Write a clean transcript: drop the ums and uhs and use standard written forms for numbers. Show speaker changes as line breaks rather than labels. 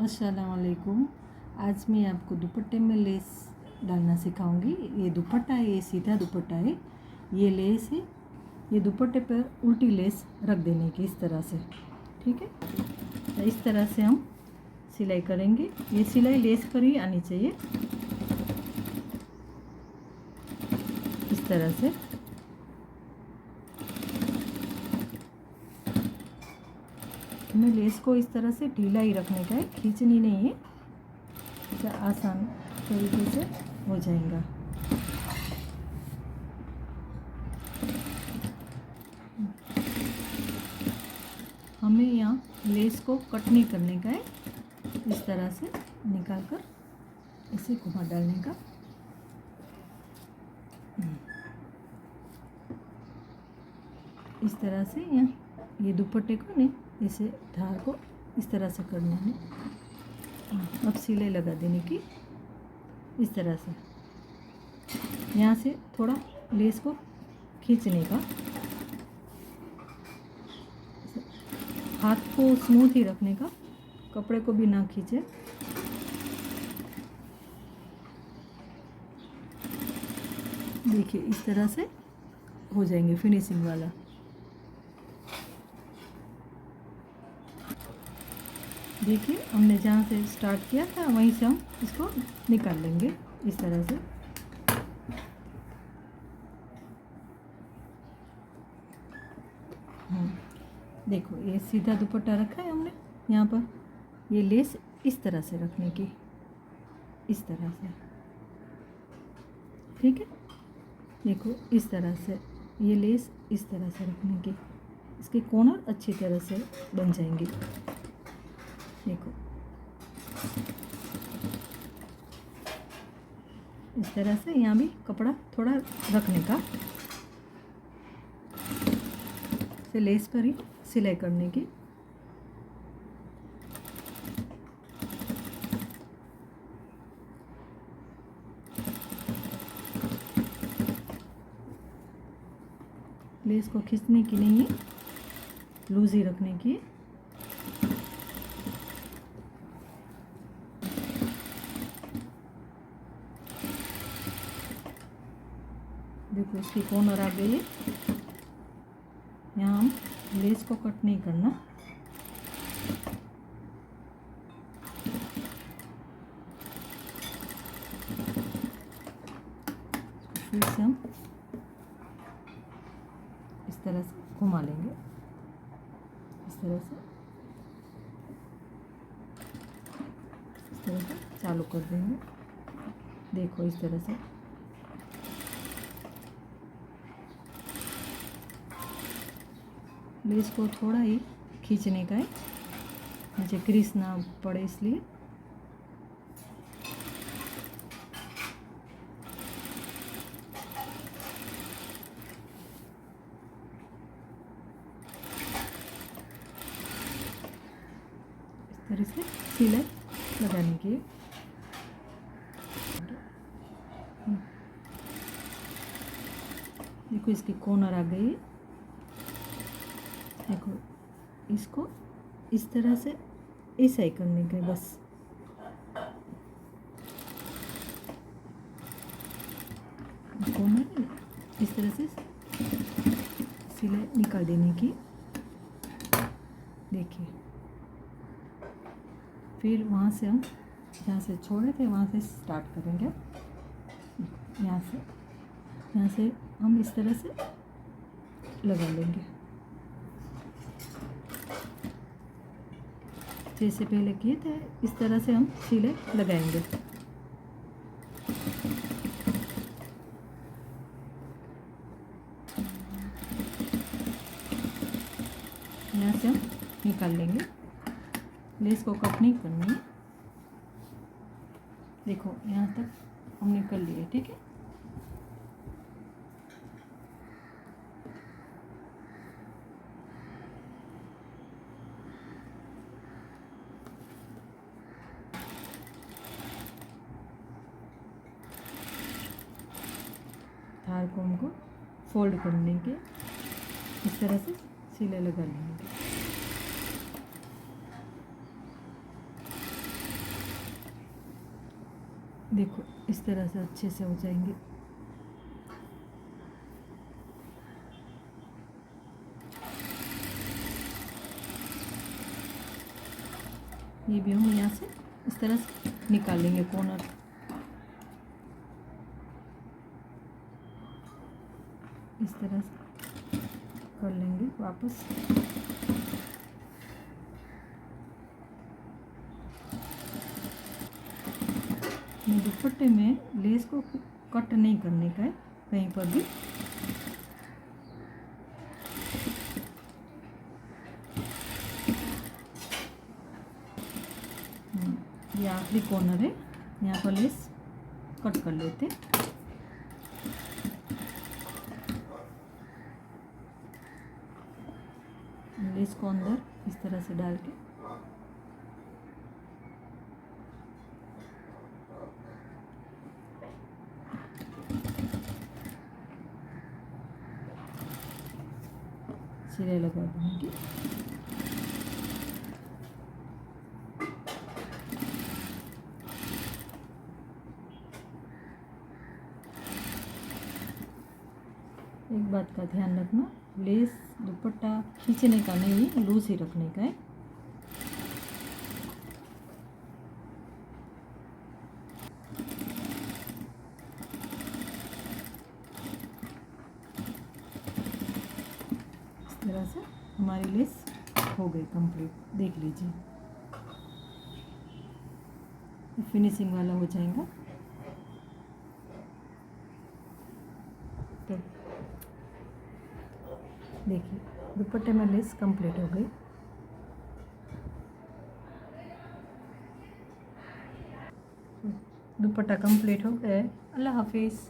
अस्सलाम वालेकुम। आज मैं आपको दुपट्टे में लेस डालना सिखाऊंगी। ये दुपट्टा है, ये सीधा दुपट्टा है, ये लेस है। ये दुपट्टे पर उल्टी लेस रख देने की इस तरह से, ठीक है। तो इस तरह से हम सिलाई करेंगे। ये सिलाई लेस पर ही आनी चाहिए, इस तरह से। हमें लेस को इस तरह से ढीला ही रखने का है, खींचनी नहीं है। तो आसान तरीके से हो जाएगा। हमें यहाँ लेस को कट नहीं करने का है, इस तरह से निकाल कर इसे घुमा डालने का। इस तरह से यहाँ ये दुपट्टे को नहीं, इसे धार को इस तरह से करना है। अब सिलाई लगा देने की इस तरह से। यहाँ से थोड़ा लेस को खींचने का, हाथ को स्मूथ ही रखने का, कपड़े को भी ना खींचे। देखिए इस तरह से हो जाएंगे फिनिशिंग वाला। देखिए हमने जहाँ से स्टार्ट किया था वहीं से हम इसको निकाल लेंगे इस तरह से। देखो ये सीधा दुपट्टा रखा है हमने, यहाँ पर ये लेस इस तरह से रखने की, इस तरह से, ठीक है। देखो इस तरह से ये लेस इस तरह से रखने की, इसके कॉर्नर अच्छी तरह से बन जाएंगे। देखो इस तरह से यहाँ भी कपड़ा थोड़ा रखने का, से लेस पर ही सिलाई करने की। लेस को खींचने की नहीं है, लूज ही रखने की। देखो इसकी कॉर्नर आ गई है। यहाँ हम लेस को कट नहीं करना। फिर से हम इस तरह से घुमा लेंगे, इस तरह से चालू कर देंगे। देखो इस तरह से लेस को थोड़ा ही खींचने का है, नीचे क्रीज ना पड़े इसलिए। इस तरह से सिलाई लगाने की। देखो इसकी कॉर्नर आ गई है। देखो इसको इस तरह से ऐसा ही करने के, बस इस तरह से सिलाई निकाल देने की। देखिए फिर वहाँ से हम जहाँ से छोड़े थे वहाँ से स्टार्ट करेंगे। यहाँ से हम इस तरह से लगा लेंगे, जैसे पहले किए थे इस तरह से हम सिलाई लगाएंगे। यहाँ से हम निकाल लेंगे, लेस को कट नहीं करनी है। देखो यहाँ तक हमने कर लिया, ठीक है। धार को हमको फोल्ड करने के इस तरह से सिलाई लगा लेंगे। देखो इस तरह से अच्छे से हो जाएंगे। ये भी हम यहाँ से इस तरह से निकाल लेंगे कॉर्नर। इस तरह से कर लेंगे वापस। दुपट्टे में लेस को कट नहीं करने का है कहीं पर भी। ये आखिरी कॉर्नर है, यहाँ पर लेस कट कर लेते। लेस को अंदर इस तरह से डाल के सिलाई लगा दूँगी। एक बात का ध्यान रखना, लेस दुपट्टा खींचने का नहीं है, लूज ही रखने का है। इस तरह से हमारी लेस हो गई कंप्लीट, देख लीजिए। फिनिशिंग वाला हो जाएगा। तो देखिए दुपट्टे में लेस कंप्लीट हो गई। दुपट्टा कंप्लीट हो गया है। अल्लाह हाफिज़।